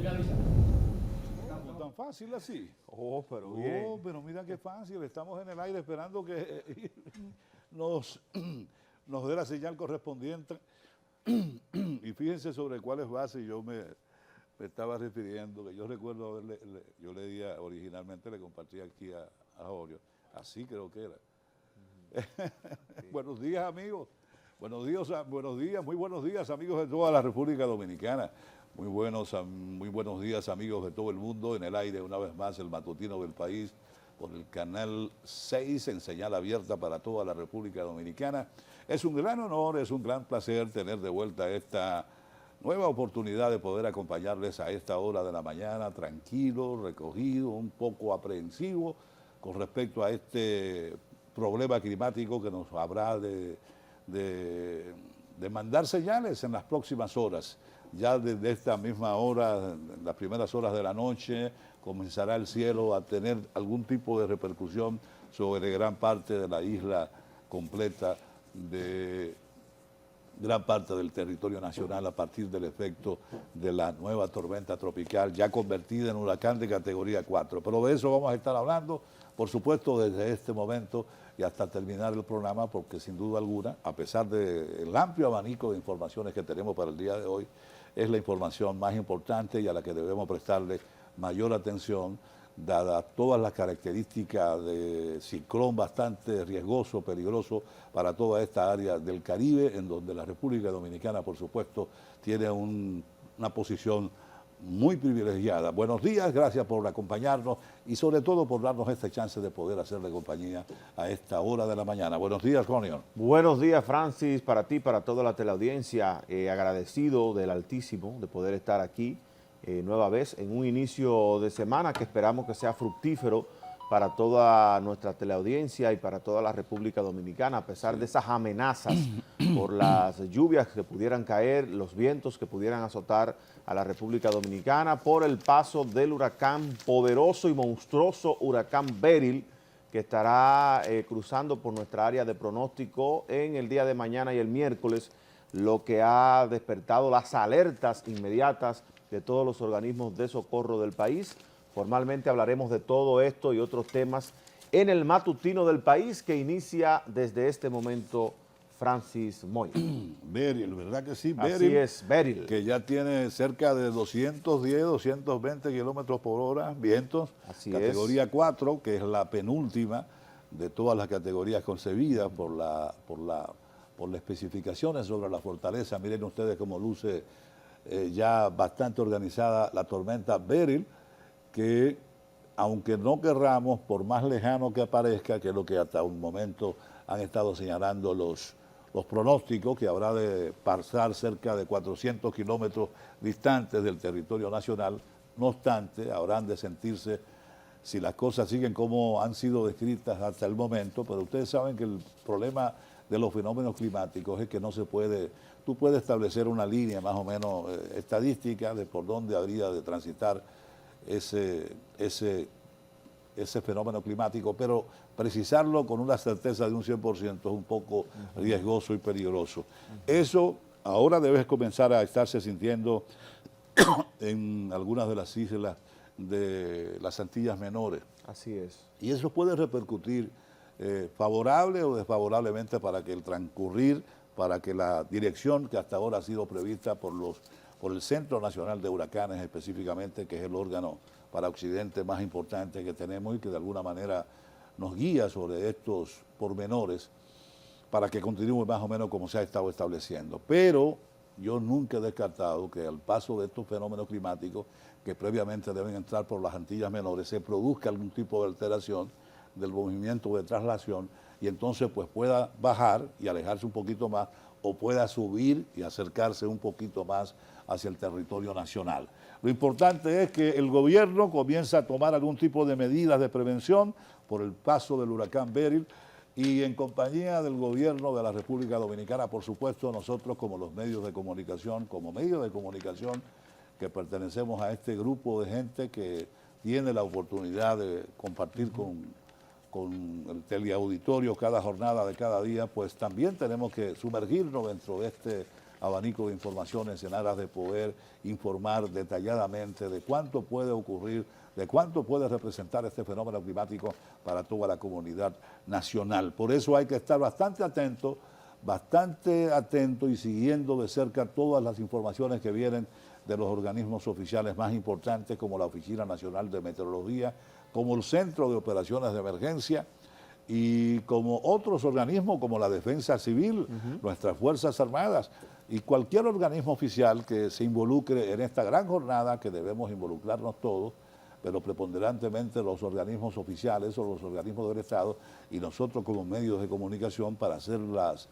No tan fácil así. Pero bien. Pero mira qué fácil, estamos en el aire esperando que nos, nos dé la señal correspondiente. Y fíjense sobre cuáles bases yo me estaba refiriendo, que yo recuerdo yo leía originalmente, le compartí aquí a Jorio, así creo que era. Buenos días, amigos. Buenos días, muy buenos días, amigos de toda la República Dominicana. Muy buenos días, amigos de todo el mundo. En el aire, una vez más, el matutino del país, por el canal 6, en señal abierta para toda la República Dominicana. Es un gran honor, es un gran placer tener de vuelta esta nueva oportunidad de poder acompañarles a esta hora de la mañana, tranquilo, recogido, un poco aprehensivo con respecto a este problema climático que nos habrá de mandar señales en las próximas horas. Ya desde esta misma hora, en las primeras horas de la noche, comenzará el cielo a tener algún tipo de repercusión sobre gran parte de la isla completa, de gran parte del territorio nacional a partir del efecto de la nueva tormenta tropical ya convertida en huracán de categoría 4. Pero de eso vamos a estar hablando, por supuesto, desde este momento y hasta terminar el programa, porque sin duda alguna, a pesar del amplio abanico de informaciones que tenemos para el día de hoy, es la información más importante y a la que debemos prestarle mayor atención, dada todas las características de ciclón bastante riesgoso, peligroso para toda esta área del Caribe, en donde la República Dominicana, por supuesto, tiene una posición muy privilegiada. Buenos días, gracias por acompañarnos y sobre todo por darnos esta chance de poder hacerle compañía a esta hora de la mañana. Buenos días, Junior. Buenos días, Francis, para ti, para toda la teleaudiencia. Agradecido del Altísimo de poder estar aquí nueva vez en un inicio de semana que esperamos que sea fructífero para toda nuestra teleaudiencia y para toda la República Dominicana, a pesar de esas amenazas por las lluvias que pudieran caer, los vientos que pudieran azotar a la República Dominicana, por el paso del huracán, poderoso y monstruoso huracán Beryl, que estará cruzando por nuestra área de pronóstico en el día de mañana y el miércoles, lo que ha despertado las alertas inmediatas de todos los organismos de socorro del país. Formalmente hablaremos de todo esto y otros temas en el matutino del país que inicia desde este momento Francis Moy. Beryl, ¿verdad que sí? Así es, Beryl. Que ya tiene cerca de 210, 220 kilómetros por hora, vientos, Así categoría 4, que es la penúltima de todas las categorías concebidas por las especificaciones sobre la fortaleza. Miren ustedes cómo luce ya bastante organizada la tormenta Beryl, que aunque no querramos, por más lejano que aparezca, que es lo que hasta un momento han estado señalando los pronósticos, que habrá de pasar cerca de 400 kilómetros distantes del territorio nacional, no obstante, habrán de sentirse, si las cosas siguen como han sido descritas hasta el momento, pero ustedes saben que el problema de los fenómenos climáticos es que no se puede, tú puedes establecer una línea más o menos estadística de por dónde habría de transitar ese fenómeno climático, pero precisarlo con una certeza de un 100% es un poco riesgoso y peligroso. Eso ahora debe comenzar a estarse sintiendo en algunas de las islas de las Antillas Menores. Así es. Y eso puede repercutir favorable o desfavorablemente para que el transcurrir, para que la dirección que hasta ahora ha sido prevista por el Centro Nacional de Huracanes específicamente, que es el órgano para Occidente más importante que tenemos y que de alguna manera nos guía sobre estos pormenores para que continúe más o menos como se ha estado estableciendo. Pero yo nunca he descartado que al paso de estos fenómenos climáticos, que previamente deben entrar por las Antillas Menores, se produzca algún tipo de alteración del movimiento de traslación y entonces pues pueda bajar y alejarse un poquito más o pueda subir y acercarse un poquito más hacia el territorio nacional. Lo importante es que el gobierno comienza a tomar algún tipo de medidas de prevención por el paso del huracán Beryl y en compañía del gobierno de la República Dominicana, por supuesto, nosotros como los medios de comunicación, que pertenecemos a este grupo de gente que tiene la oportunidad de compartir con el teleauditorio cada jornada de cada día, pues también tenemos que sumergirnos dentro de este abanico de informaciones en aras de poder informar detalladamente de cuánto puede ocurrir, de cuánto puede representar este fenómeno climático para toda la comunidad nacional. Por eso hay que estar bastante atento y siguiendo de cerca todas las informaciones que vienen de los organismos oficiales más importantes, como la Oficina Nacional de Meteorología, como el Centro de Operaciones de Emergencia, y como otros organismos como la Defensa Civil, nuestras Fuerzas Armadas y cualquier organismo oficial que se involucre en esta gran jornada, que debemos involucrarnos todos, pero preponderantemente los organismos oficiales o los organismos del Estado y nosotros como medios de comunicación para hacer las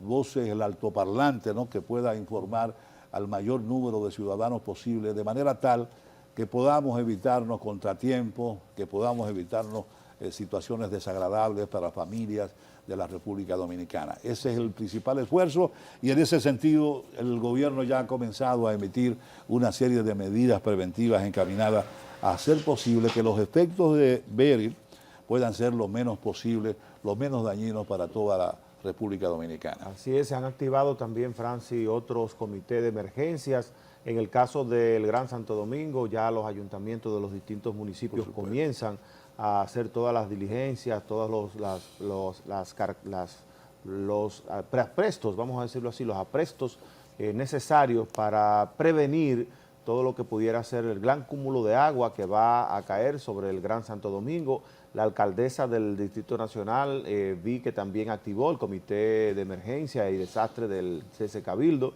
voces, el altoparlante, ¿no?, que pueda informar al mayor número de ciudadanos posible, de manera tal que podamos evitarnos contratiempos, que podamos evitarnos situaciones desagradables para familias de la República Dominicana. Ese es el principal esfuerzo y en ese sentido el gobierno ya ha comenzado a emitir una serie de medidas preventivas encaminadas a hacer posible que los efectos de Beryl puedan ser lo menos posible, lo menos dañinos para toda la República Dominicana. Así es, se han activado también, Francis, otros comités de emergencias. En el caso del Gran Santo Domingo, ya los ayuntamientos de los distintos municipios comienzan a hacer todas las diligencias, todos los aprestos, vamos a decirlo así, los aprestos necesarios para prevenir todo lo que pudiera ser el gran cúmulo de agua que va a caer sobre el Gran Santo Domingo. La alcaldesa del Distrito Nacional vi que también activó el Comité de Emergencia y Desastre del CS Cabildo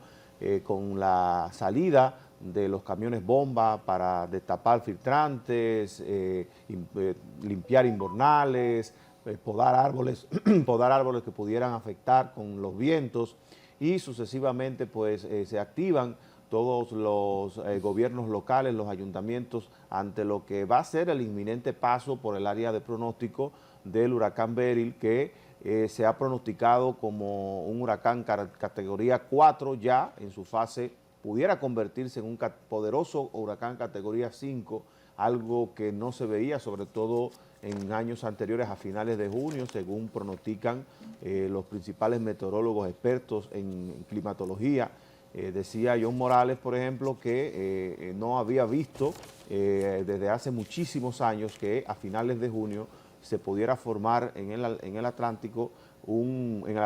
con la salida de los camiones bomba para destapar filtrantes, limpiar invernales, podar árboles que pudieran afectar con los vientos y sucesivamente pues se activan todos los gobiernos locales, los ayuntamientos, ante lo que va a ser el inminente paso por el área de pronóstico del huracán Beryl, que se ha pronosticado como un huracán categoría 4 ya en su fase, pudiera convertirse en un poderoso huracán categoría 5, algo que no se veía sobre todo en años anteriores a finales de junio, según pronostican los principales meteorólogos expertos en climatología. Decía John Morales, por ejemplo, que no había visto desde hace muchísimos años que a finales de junio se pudiera formar en el Atlántico, en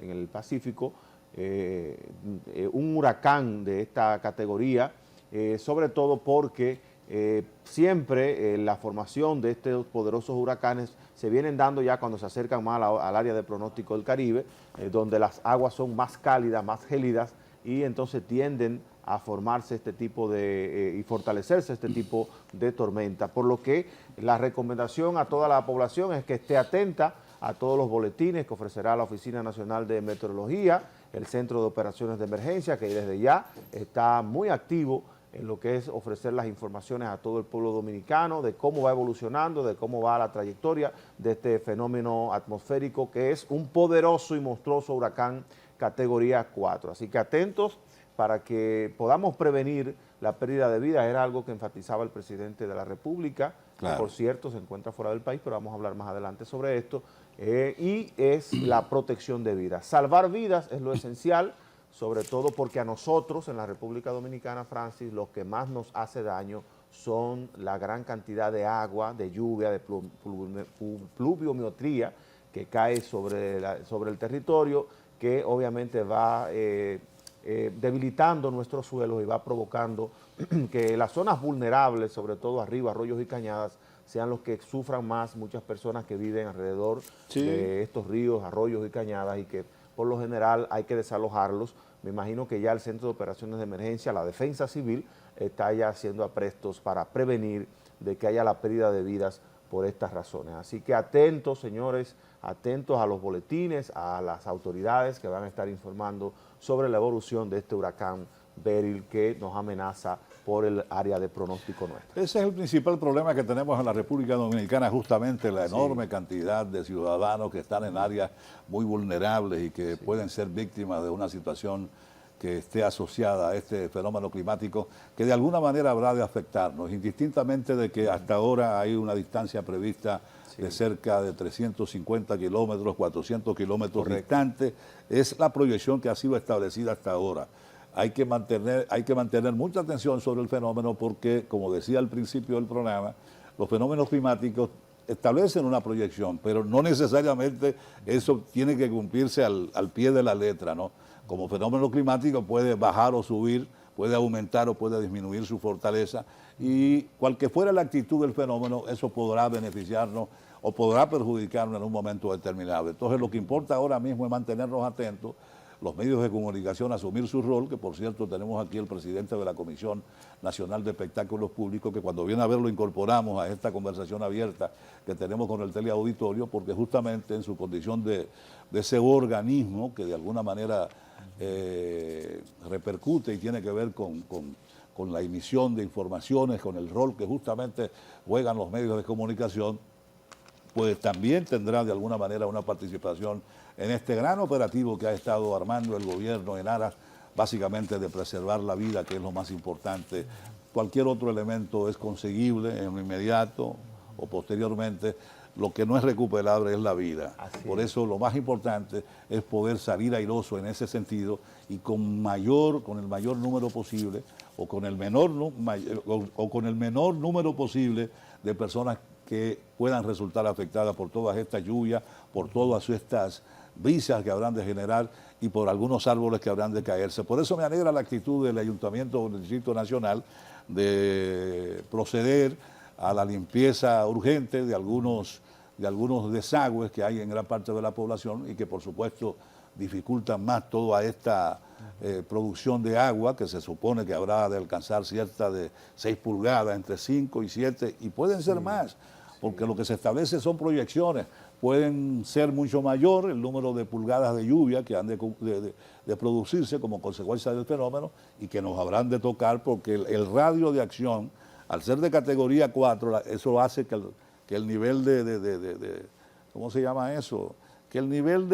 el Pacífico, un huracán de esta categoría, sobre todo porque siempre la formación de estos poderosos huracanes se vienen dando ya cuando se acercan más al área de pronóstico del Caribe, donde las aguas son más cálidas, más gélidas, y entonces tienden a formarse este tipo de, y fortalecerse este tipo de tormenta. Por lo que la recomendación a toda la población es que esté atenta a todos los boletines que ofrecerá la Oficina Nacional de Meteorología, el Centro de Operaciones de Emergencia, que desde ya está muy activo en lo que es ofrecer las informaciones a todo el pueblo dominicano de cómo va evolucionando, de cómo va la trayectoria de este fenómeno atmosférico que es un poderoso y monstruoso huracán categoría 4. Así que atentos para que podamos prevenir la pérdida de vidas. Era algo que enfatizaba el presidente de la República, claro, que por cierto se encuentra fuera del país, pero vamos a hablar más adelante sobre esto, y es la protección de vidas. Salvar vidas es lo esencial, sobre todo porque a nosotros en la República Dominicana, Francis, lo que más nos hace daño son la gran cantidad de agua, de lluvia, de pluviometría que cae sobre el territorio, que obviamente va debilitando nuestros suelos y va provocando que las zonas vulnerables, sobre todo arriba, arroyos y cañadas, sean los que sufran más muchas personas que viven alrededor de estos ríos, arroyos y cañadas, y que por lo general hay que desalojarlos. Me imagino que ya el Centro de Operaciones de Emergencia, la Defensa Civil, está ya haciendo aprestos para prevenir de que haya la pérdida de vidas por estas razones. Así que atentos, señores, atentos a los boletines, a las autoridades que van a estar informando sobre la evolución de este huracán Beryl que nos amenaza por el área de pronóstico nuestra. Ese es el principal problema que tenemos en la República Dominicana, justamente la enorme cantidad de ciudadanos que están en áreas muy vulnerables y que pueden ser víctimas de una situación que esté asociada a este fenómeno climático que de alguna manera habrá de afectarnos, indistintamente de que hasta ahora hay una distancia prevista de cerca de 350 kilómetros, 400 kilómetros distantes. Es la proyección que ha sido establecida hasta ahora. Hay que mantener mucha atención sobre el fenómeno porque, como decía al principio del programa, los fenómenos climáticos establecen una proyección, pero no necesariamente eso tiene que cumplirse al pie de la letra, ¿no? Como fenómeno climático puede bajar o subir, puede aumentar o puede disminuir su fortaleza y cual que fuera la actitud del fenómeno, eso podrá beneficiarnos o podrá perjudicarnos en un momento determinado. Entonces lo que importa ahora mismo es mantenernos atentos, los medios de comunicación asumir su rol, que por cierto tenemos aquí el presidente de la Comisión Nacional de Espectáculos Públicos, que cuando viene a ver lo incorporamos a esta conversación abierta que tenemos con el teleauditorio, porque justamente en su condición de ese organismo que de alguna manera repercute y tiene que ver con la emisión de informaciones, con el rol que justamente juegan los medios de comunicación, pues también tendrá de alguna manera una participación en este gran operativo que ha estado armando el gobierno en aras básicamente de preservar la vida, que es lo más importante. Cualquier otro elemento es conseguible en lo inmediato o posteriormente. Lo que no es recuperable es la vida. Por eso lo más importante es poder salir airoso en ese sentido y con el mayor número posible o con el menor número posible de personas que puedan resultar afectadas por todas estas lluvias, por todas estas brisas que habrán de generar y por algunos árboles que habrán de caerse. Por eso me alegra la actitud del Ayuntamiento del Distrito Nacional de proceder a la limpieza urgente de algunos desagües que hay en gran parte de la población y que por supuesto dificultan más toda esta producción de agua que se supone que habrá de alcanzar cierta de 6 pulgadas, entre 5 y 7 y pueden ser más, porque lo que se establece son proyecciones, pueden ser mucho mayor el número de pulgadas de lluvia que han de producirse como consecuencia del fenómeno y que nos habrán de tocar porque el radio de acción, al ser de categoría 4, eso hace que el nivel ¿cómo se llama eso? Que el nivel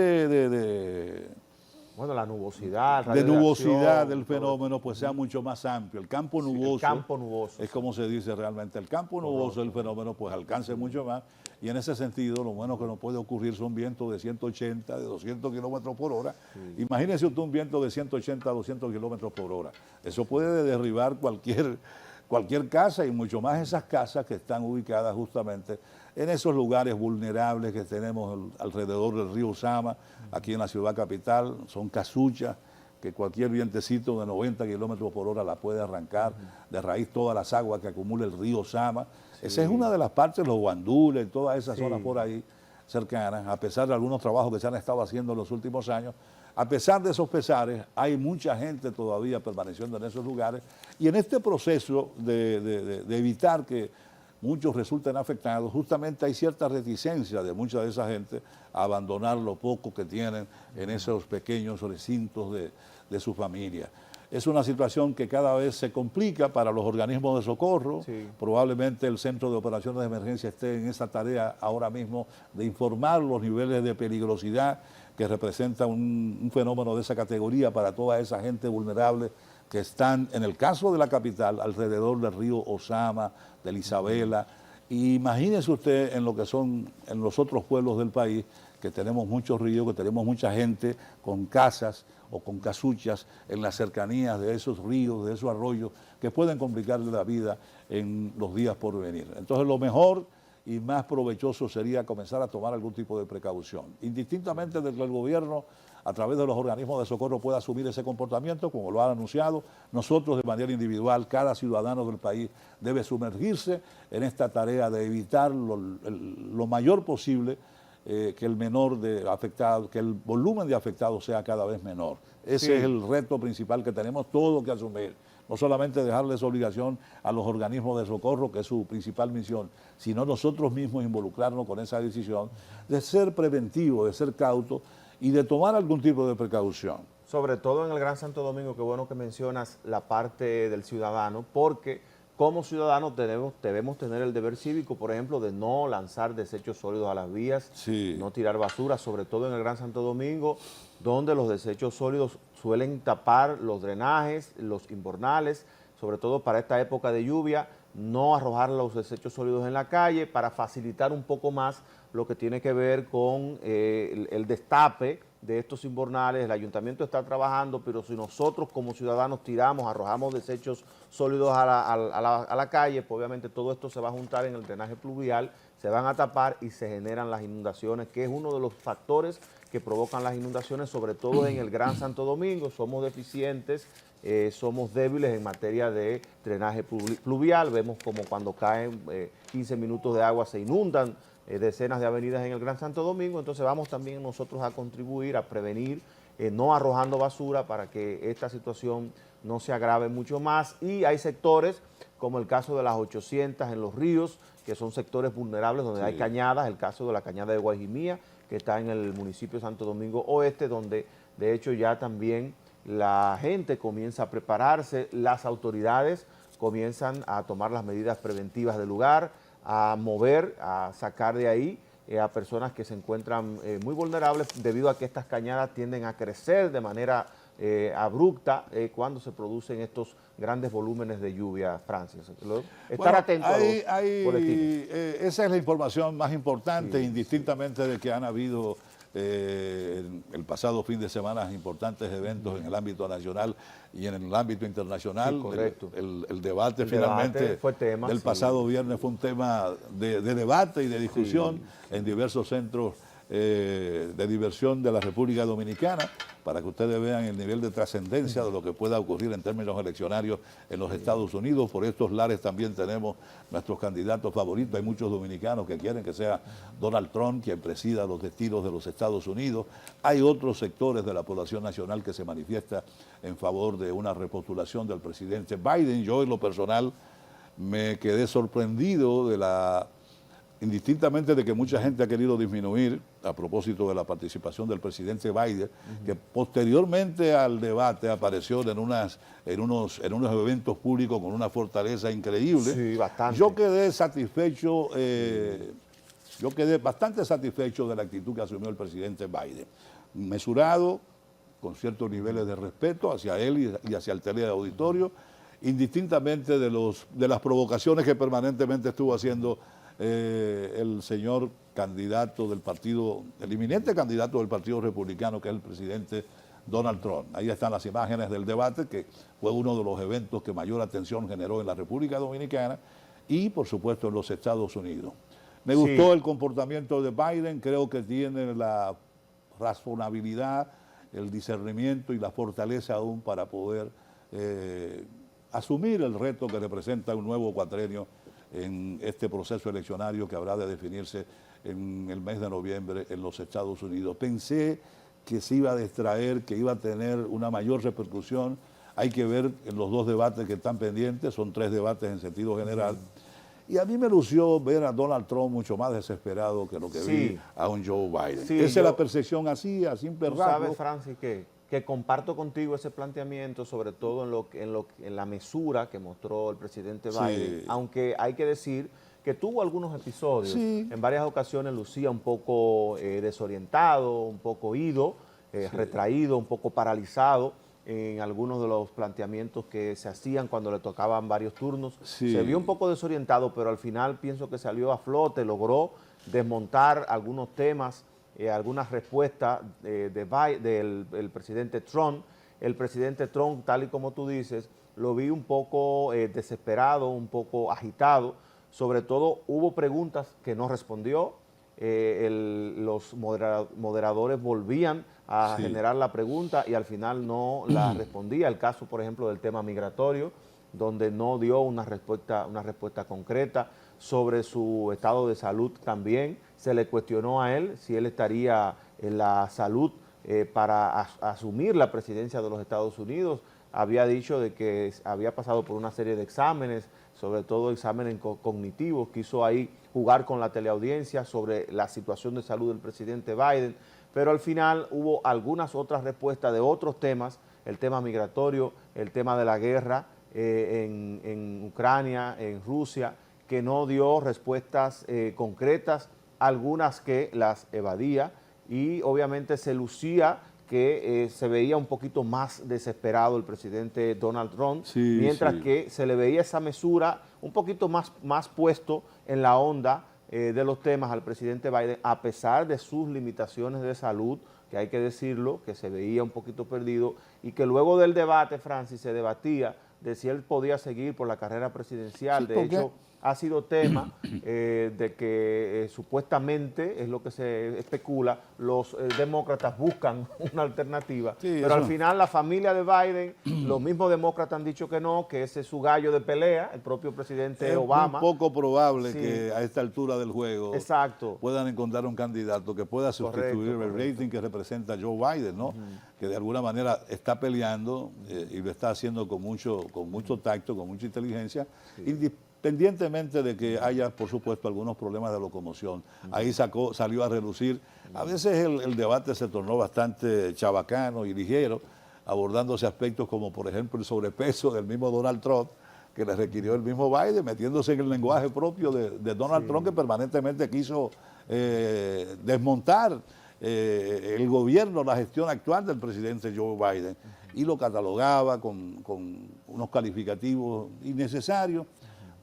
bueno, la nubosidad, de nubosidad del fenómeno pues sea mucho más amplio. El campo nuboso, es como se dice realmente, el campo nuboso del fenómeno pues alcance mucho más y en ese sentido lo menos que nos puede ocurrir son vientos de 180, de 200 kilómetros por hora. Imagínese usted un viento de 180 a 200 kilómetros por hora. Eso puede derribar cualquier casa y mucho más esas casas que están ubicadas justamente en esos lugares vulnerables que tenemos alrededor del río Sama, aquí en la ciudad capital, son casuchas que cualquier vientecito de 90 kilómetros por hora la puede arrancar de raíz todas las aguas que acumula el río Sama. Esa es una de las partes, los guandules, todas esas zonas por ahí cercanas, a pesar de algunos trabajos que se han estado haciendo en los últimos años. A pesar de esos pesares, hay mucha gente todavía permaneciendo en esos lugares y en este proceso de evitar que muchos resulten afectados, justamente hay cierta reticencia de mucha de esa gente a abandonar lo poco que tienen en esos pequeños recintos de su familia. Es una situación que cada vez se complica para los organismos de socorro. Probablemente el Centro de Operaciones de Emergencia esté en esa tarea ahora mismo de informar los niveles de peligrosidad que representa un fenómeno de esa categoría para toda esa gente vulnerable que están, en el caso de la capital, alrededor del río Osama, de la Isabela. Y imagínese usted en lo que son en los otros pueblos del país, que tenemos muchos ríos, que tenemos mucha gente con casas o con casuchas en las cercanías de esos ríos, de esos arroyos, que pueden complicarle la vida en los días por venir. Entonces lo mejor y más provechoso sería comenzar a tomar algún tipo de precaución. Indistintamente de que el gobierno, a través de los organismos de socorro, pueda asumir ese comportamiento, como lo han anunciado, nosotros de manera individual, cada ciudadano del país debe sumergirse en esta tarea de evitar lo mayor posible que el que el volumen de afectados sea cada vez menor. Ese es el reto principal que tenemos todos que asumir. No solamente dejarles obligación a los organismos de socorro, que es su principal misión, sino nosotros mismos involucrarnos con esa decisión de ser preventivo, de ser cauto y de tomar algún tipo de precaución. Sobre todo en el Gran Santo Domingo, qué bueno que mencionas la parte del ciudadano, porque como ciudadanos debemos tener el deber cívico, por ejemplo, de no lanzar desechos sólidos a las vías, Sí. no tirar basura, sobre todo en el Gran Santo Domingo, donde los desechos sólidos suelen tapar los drenajes, los invernales, sobre todo para esta época de lluvia, no arrojar los desechos sólidos en la calle para facilitar un poco más lo que tiene que ver con el destape de estos invernales. El ayuntamiento está trabajando, pero si nosotros como ciudadanos tiramos, arrojamos desechos sólidos a la calle, pues obviamente todo esto se va a juntar en el drenaje pluvial, se van a tapar y se generan las inundaciones, que es uno de los factores que provocan las inundaciones, sobre todo en el Gran Santo Domingo. Somos deficientes, somos débiles en materia de drenaje pluvial. Vemos como cuando caen 15 minutos de agua se inundan decenas de avenidas en el Gran Santo Domingo. Entonces vamos también nosotros a contribuir, a prevenir, no arrojando basura para que esta situación no se agrave mucho más. Y hay sectores, como el caso de las 800 en los ríos, que son sectores vulnerables donde hay cañadas, el caso de la cañada de Guajimía, que está en el municipio de Santo Domingo Oeste, donde de hecho ya también la gente comienza a prepararse, las autoridades comienzan a tomar las medidas preventivas del lugar, a mover, a sacar de ahí a personas que se encuentran muy vulnerables debido a que estas cañadas tienden a crecer de manera abrupta cuando se producen estos grandes volúmenes de lluvia, Francis. Estar atento a los boletines. Esa es la información más importante, indistintamente de que han habido el pasado fin de semana importantes eventos en el ámbito nacional y en el ámbito internacional. Sí, correcto. El debate finalmente fue tema, del pasado viernes fue un tema de debate y de discusión en diversos centros de diversión de la República Dominicana, para que ustedes vean el nivel de trascendencia de lo que pueda ocurrir en términos eleccionarios en los Estados Unidos. Por estos lares también tenemos nuestros candidatos favoritos. Hay muchos dominicanos que quieren que sea Donald Trump quien presida los destinos de los Estados Unidos. Hay otros sectores de la población nacional que se manifiesta en favor de una repostulación del presidente Biden. Yo, en lo personal, me quedé sorprendido de indistintamente de que mucha gente ha querido disminuir a propósito de la participación del presidente Biden, que posteriormente al debate apareció en unos eventos públicos con una fortaleza increíble. Sí, bastante. Yo quedé satisfecho, yo quedé bastante satisfecho de la actitud que asumió el presidente Biden. Mesurado, con ciertos niveles de respeto hacia él y hacia el teleauditorio, indistintamente de las provocaciones que permanentemente estuvo haciendo el señor candidato del partido, el inminente candidato del Partido Republicano, que es el presidente Donald Trump. Ahí están las imágenes del debate, que fue uno de los eventos que mayor atención generó en la República Dominicana y, por supuesto, en los Estados Unidos. Me gustó el comportamiento de Biden, creo que tiene la razonabilidad, el discernimiento y la fortaleza aún para poder asumir el reto que representa un nuevo cuatrenio en este proceso eleccionario que habrá de definirse en el mes de noviembre en los Estados Unidos. Pensé que se iba a distraer, que iba a tener una mayor repercusión. Hay que ver en los dos debates que están pendientes, son 3 debates en sentido general. Y a mí me lució ver a Donald Trump mucho más desesperado que lo que vi a un Joe Biden. Esa es la percepción así, a simple rasgo. ¿Sabes, Francis, que comparto contigo ese planteamiento, sobre todo en la mesura que mostró el presidente Biden, aunque hay que decir que tuvo algunos episodios, en varias ocasiones lucía un poco desorientado, un poco ido, retraído, un poco paralizado en algunos de los planteamientos que se hacían cuando le tocaban varios turnos. Se vio un poco desorientado, pero al final pienso que salió a flote, logró desmontar algunos temas, algunas respuestas del presidente Trump. El presidente Trump, tal y como tú dices, lo vi un poco desesperado, un poco agitado. Sobre todo hubo preguntas que no respondió. Los moderadores volvían a generar la pregunta y al final no la respondía. El caso, por ejemplo, del tema migratorio, donde no dio una respuesta concreta. Sobre su estado de salud también se le cuestionó a él si él estaría en la salud para asumir la presidencia de los Estados Unidos. Había dicho de que había pasado por una serie de exámenes, sobre todo exámenes cognitivos, quiso ahí jugar con la teleaudiencia sobre la situación de salud del presidente Biden, pero al final hubo algunas otras respuestas de otros temas, el tema migratorio, el tema de la guerra en Ucrania, en Rusia, que no dio respuestas concretas, algunas que las evadía, y obviamente se lucía que se veía un poquito más desesperado el presidente Donald Trump, mientras que se le veía esa mesura un poquito más puesto en la onda de los temas al presidente Biden, a pesar de sus limitaciones de salud, que hay que decirlo, que se veía un poquito perdido, y que luego del debate, Francis, se debatía de si él podía seguir por la carrera presidencial. De hecho, ha sido tema de que supuestamente, es lo que se especula, los demócratas buscan una alternativa, pero al final la familia de Biden, los mismos demócratas han dicho que no, que ese es su gallo de pelea, el propio presidente Obama. Es muy poco probable que a esta altura del juego puedan encontrar un candidato que pueda sustituir el rating que representa Joe Biden, ¿no? Que de alguna manera está peleando y lo está haciendo con mucho tacto, con mucha inteligencia, independientemente de que haya, por supuesto, algunos problemas de locomoción. Ahí salió a relucir. A veces el debate se tornó bastante chabacano y ligero, abordándose aspectos como, por ejemplo, el sobrepeso del mismo Donald Trump, que le requirió el mismo Biden, metiéndose en el lenguaje propio de Donald Trump, que permanentemente quiso desmontar el gobierno, la gestión actual del presidente Joe Biden, y lo catalogaba con unos calificativos innecesarios,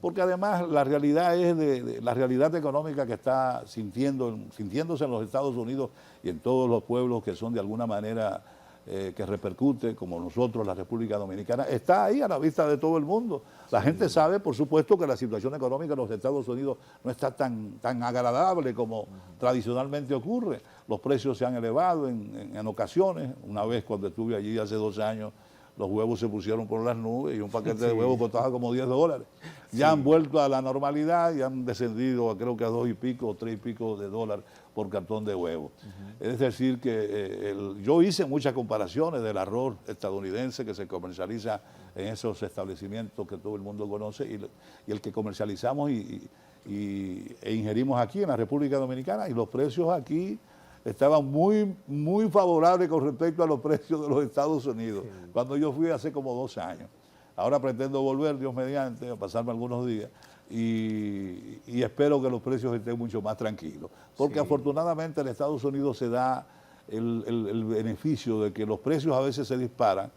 porque además la realidad es la realidad económica que está sintiéndose en los Estados Unidos y en todos los pueblos que son de alguna manera que repercute, como nosotros, la República Dominicana, está ahí a la vista de todo el mundo. La gente sabe, por supuesto, que la situación económica en los Estados Unidos no está tan agradable como tradicionalmente ocurre. Los precios se han elevado en ocasiones. Una vez cuando estuve allí hace 2 años, los huevos se pusieron por las nubes y un paquete de huevos costaba como $10. Ya han vuelto a la normalidad y han descendido creo que a 2 y pico o 3 y pico de dólares por cartón de huevo. Es decir que yo hice muchas comparaciones del arroz estadounidense que se comercializa en esos establecimientos que todo el mundo conoce y el que comercializamos e ingerimos aquí en la República Dominicana, y los precios aquí estaban muy favorables con respecto a los precios de los Estados Unidos, cuando yo fui hace como 2 años. Ahora pretendo volver, Dios mediante, a pasarme algunos días, y espero que los precios estén mucho más tranquilos, porque afortunadamente en Estados Unidos se da el beneficio de que los precios a veces se disparan,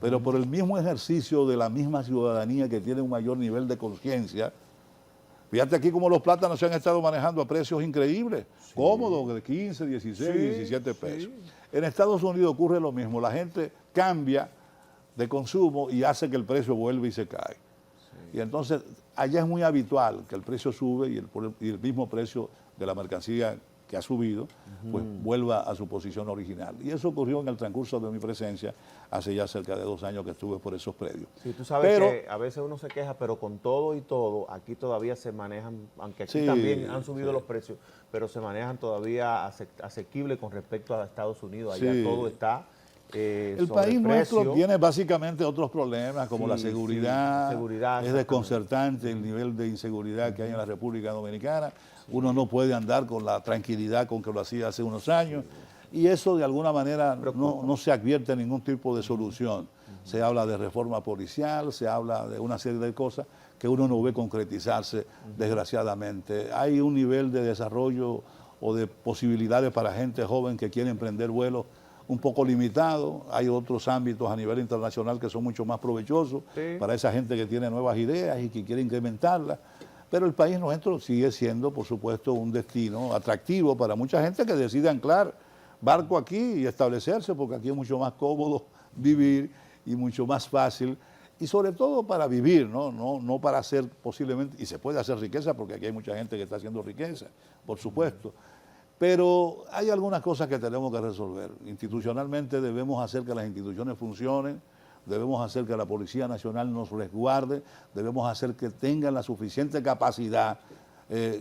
pero por el mismo ejercicio de la misma ciudadanía que tiene un mayor nivel de conciencia. Fíjate aquí cómo los plátanos se han estado manejando a precios increíbles, cómodos, de 15, 16, 17 pesos. En Estados Unidos ocurre lo mismo, la gente cambia de consumo y hace que el precio vuelva y se cae. Y entonces allá es muy habitual que el precio sube y el mismo precio de la mercancía que ha subido, pues vuelva a su posición original. Y eso ocurrió en el transcurso de mi presencia hace ya cerca de 2 años que estuve por esos predios. Sí, tú sabes que a veces uno se queja, pero con todo y todo, aquí todavía se manejan, aunque aquí también han subido los precios, pero se manejan todavía asequibles con respecto a Estados Unidos. Allá todo está el país nuestro tiene básicamente otros problemas como la seguridad. Es desconcertante el nivel de inseguridad que hay en la República Dominicana. Uno no puede andar con la tranquilidad con que lo hacía hace unos años, y eso de alguna manera no se advierte ningún tipo de solución. Se habla de reforma policial, se habla de una serie de cosas que uno no ve concretizarse, desgraciadamente. Hay un nivel de desarrollo o de posibilidades para gente joven que quiere emprender vuelos un poco limitado. Hay otros ámbitos a nivel internacional que son mucho más provechosos para esa gente que tiene nuevas ideas y que quiere incrementarlas. Pero el país nuestro sigue siendo, por supuesto, un destino atractivo para mucha gente que decide anclar barco aquí y establecerse, porque aquí es mucho más cómodo vivir y mucho más fácil, y sobre todo para vivir, no para hacer posiblemente, y se puede hacer riqueza, porque aquí hay mucha gente que está haciendo riqueza, por supuesto. Pero hay algunas cosas que tenemos que resolver. Institucionalmente debemos hacer que las instituciones funcionen, debemos hacer que la Policía Nacional nos resguarde, debemos hacer que tengan la suficiente capacidad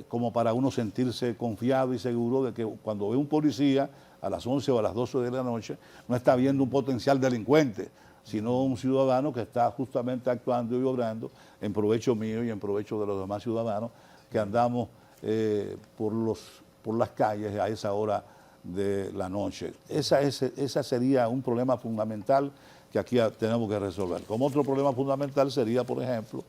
como para uno sentirse confiado y seguro de que cuando ve un policía a las 11 o a las 12 de la noche no está viendo un potencial delincuente, sino un ciudadano que está justamente actuando y obrando en provecho mío y en provecho de los demás ciudadanos que andamos por las calles a esa hora de la noche. Esa sería un problema fundamental que aquí tenemos que resolver. Como otro problema fundamental sería, por ejemplo,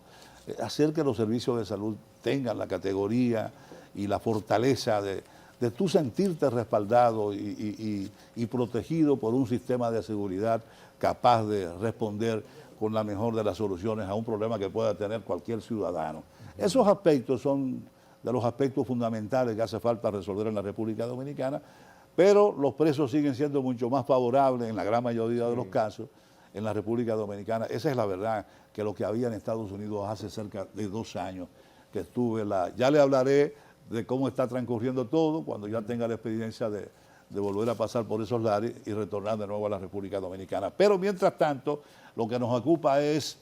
hacer que los servicios de salud tengan la categoría y la fortaleza de tú sentirte respaldado y protegido por un sistema de seguridad capaz de responder con la mejor de las soluciones a un problema que pueda tener cualquier ciudadano. Esos aspectos son de los aspectos fundamentales que hace falta resolver en la República Dominicana, pero los precios siguen siendo mucho más favorables en la gran mayoría de los casos en la República Dominicana. Esa es la verdad, que lo que había en Estados Unidos hace cerca de 2 años que estuve ya le hablaré de cómo está transcurriendo todo cuando ya tenga la experiencia de volver a pasar por esos lares y retornar de nuevo a la República Dominicana. Pero mientras tanto, lo que nos ocupa es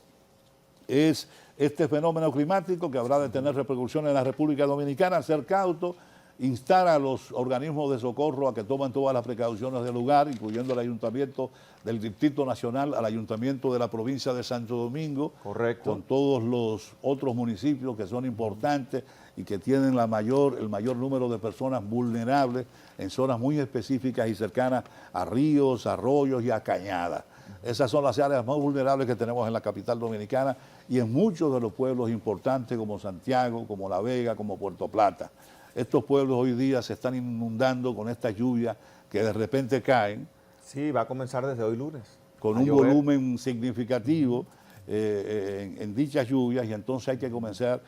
este fenómeno climático que habrá de tener repercusiones en la República Dominicana, ser cauto, instar a los organismos de socorro a que tomen todas las precauciones del lugar, incluyendo el Ayuntamiento del Distrito Nacional, al Ayuntamiento de la provincia de Santo Domingo, correcto, con todos los otros municipios que son importantes y que tienen el mayor número de personas vulnerables en zonas muy específicas y cercanas a ríos, arroyos y a cañadas. Esas son las áreas más vulnerables que tenemos en la capital dominicana y en muchos de los pueblos importantes como Santiago, como La Vega, como Puerto Plata. Estos pueblos hoy día se están inundando con estas lluvias que de repente caen. Sí, va a comenzar desde hoy lunes. Con un volumen significativo en dichas lluvias, y entonces hay que comenzar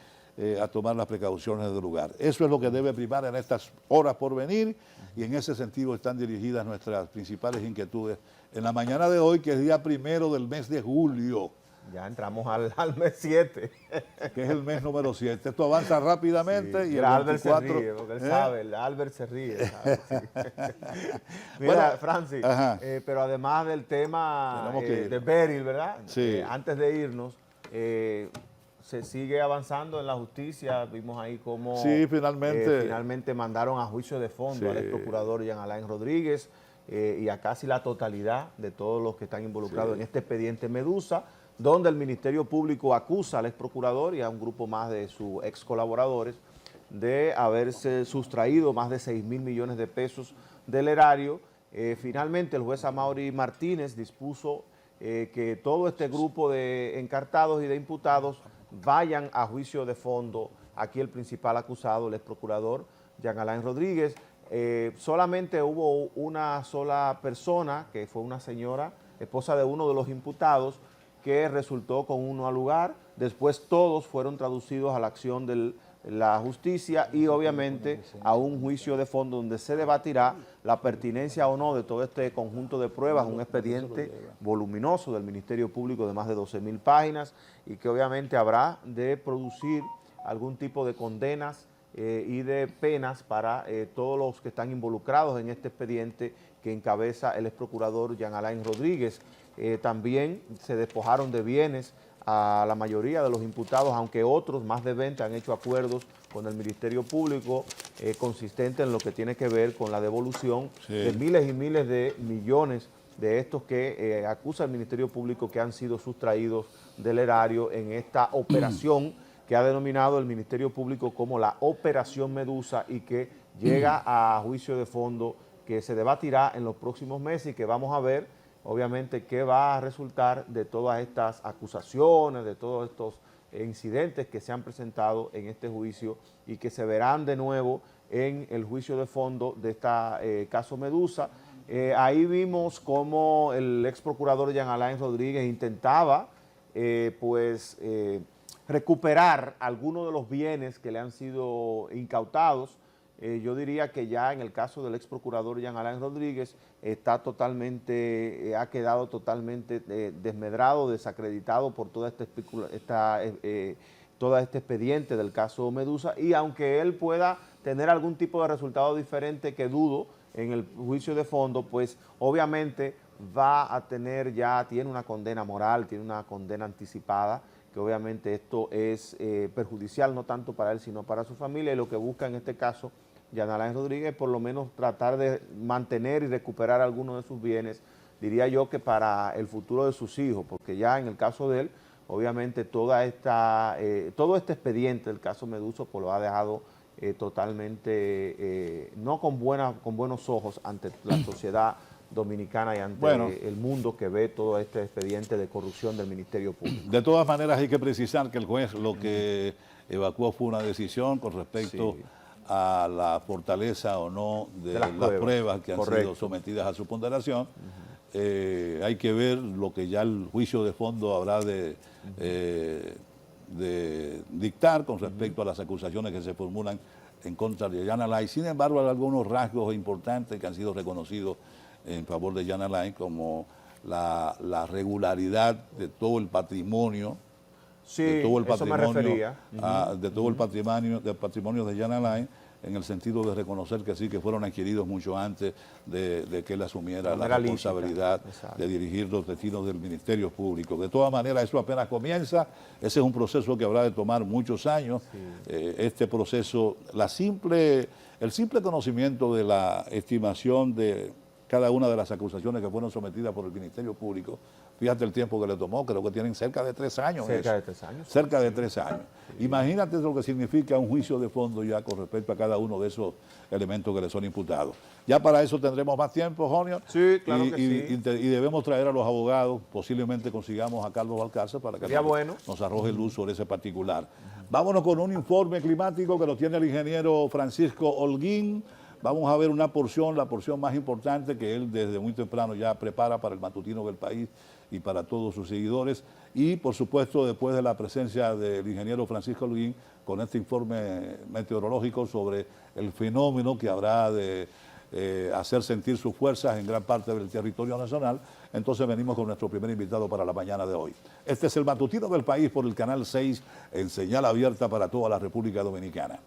a tomar las precauciones del lugar. Eso es lo que debe primar en estas horas por venir, y en ese sentido están dirigidas nuestras principales inquietudes en la mañana de hoy, que es día 1 del mes de julio. Ya entramos al mes 7. Que es el mes número 7. Esto avanza rápidamente. Sí, y el Albert 24, se ríe, porque él sabe, el Albert se ríe. ¿Sabe? Sí. Mira, bueno, Francis, pero además del tema de Beryl, ¿verdad? Sí. Antes de irnos, se sigue avanzando en la justicia. Vimos ahí cómo finalmente mandaron a juicio de fondo al ex procurador Jean Alain Rodríguez y a casi la totalidad de todos los que están involucrados en este expediente Medusa, donde el Ministerio Público acusa al ex procurador y a un grupo más de sus ex colaboradores de haberse sustraído más de 6.000 millones de pesos del erario. Finalmente el juez Amaury Martínez dispuso que todo este grupo de encartados y de imputados vayan a juicio de fondo. Aquí el principal acusado, el ex procurador Jean Alain Rodríguez. Solamente hubo una sola persona, que fue una señora, esposa de uno de los imputados, que resultó con uno al lugar. Después todos fueron traducidos a la acción de la justicia y obviamente a un juicio de fondo donde se debatirá la pertinencia o no de todo este conjunto de pruebas, un expediente voluminoso del Ministerio Público de más de 12.000 páginas y que obviamente habrá de producir algún tipo de condenas y de penas para todos los que están involucrados en este expediente que encabeza el ex procurador Jean Alain Rodríguez. También se despojaron de bienes a la mayoría de los imputados, aunque otros, más de 20, han hecho acuerdos con el Ministerio Público consistentes en lo que tiene que ver con la devolución de miles y miles de millones de estos que acusa el Ministerio Público que han sido sustraídos del erario en esta operación que ha denominado el Ministerio Público como la Operación Medusa y que llega a juicio de fondo que se debatirá en los próximos meses y que vamos a ver obviamente qué va a resultar de todas estas acusaciones, de todos estos incidentes que se han presentado en este juicio y que se verán de nuevo en el juicio de fondo de este caso Medusa. Ahí vimos cómo el ex procurador Jean Alain Rodríguez intentaba recuperar algunos de los bienes que le han sido incautados. Yo diría que ya en el caso del ex procurador Jean Alain Rodríguez está totalmente, ha quedado totalmente desmedrado, desacreditado por todo este expediente del caso Medusa, y aunque él pueda tener algún tipo de resultado diferente, que dudo, en el juicio de fondo, pues obviamente va a tener tiene una condena moral, tiene una condena anticipada, que obviamente esto es perjudicial no tanto para él, sino para su familia, y lo que busca en este caso Jean Alain Rodríguez por lo menos tratar de mantener y recuperar algunos de sus bienes, diría yo que para el futuro de sus hijos, porque ya en el caso de él, obviamente todo este expediente del caso Medusa pues lo ha dejado totalmente, no con buenos ojos ante la sociedad Dominicana y ante Bueno, el mundo que ve todo este expediente de corrupción del Ministerio Público. de todas maneras hay que precisar que el juez lo que evacuó fue una decisión con respecto Sí. a la fortaleza o no de las las pruebas que han correcto. sido sometidas a su ponderación. Hay que ver lo que ya el juicio de fondo habrá de dictar con respecto a las acusaciones que se formulan en contra de Jan Alain. Sin embargo, hay algunos rasgos importantes que han sido reconocidos en favor de Jan Alain, como la regularidad de todo el patrimonio, Sí, de todo el eso me patrimonio, refería. de todo el patrimonio de Jan Alain, en el sentido de reconocer que sí, que fueron adquiridos mucho antes de que él asumiera la manera lícita. responsabilidad Exacto. de dirigir los destinos del Ministerio Público. De todas maneras, eso apenas comienza, ese es un proceso que habrá de tomar muchos años. Este proceso, el simple conocimiento de la estimación de cada una de las acusaciones que fueron sometidas por el Ministerio Público, fíjate el tiempo que le tomó, creo que tienen cerca de 3 años. Cerca de 3 años. Cerca de 3 años. Imagínate lo que significa un juicio de fondo ya con respecto a cada uno de esos elementos que le son imputados. Ya para eso tendremos más tiempo, Jonio. Sí, claro que sí. Y debemos traer a los abogados, posiblemente consigamos a Carlos Alcázar para que Sería bueno. nos arroje luz sobre ese particular. Vámonos con un informe climático que lo tiene el ingeniero Francisco Holguín. Vamos a ver una porción, la porción más importante que él desde muy temprano ya prepara para el matutino del país y para todos sus seguidores. Y por supuesto, después de la presencia del ingeniero Francisco Holguín, con este informe meteorológico sobre el fenómeno que habrá de hacer sentir sus fuerzas en gran parte del territorio nacional, entonces venimos con nuestro primer invitado para la mañana de hoy. Este es el matutino del país por el Canal 6 en señal abierta para toda la República Dominicana.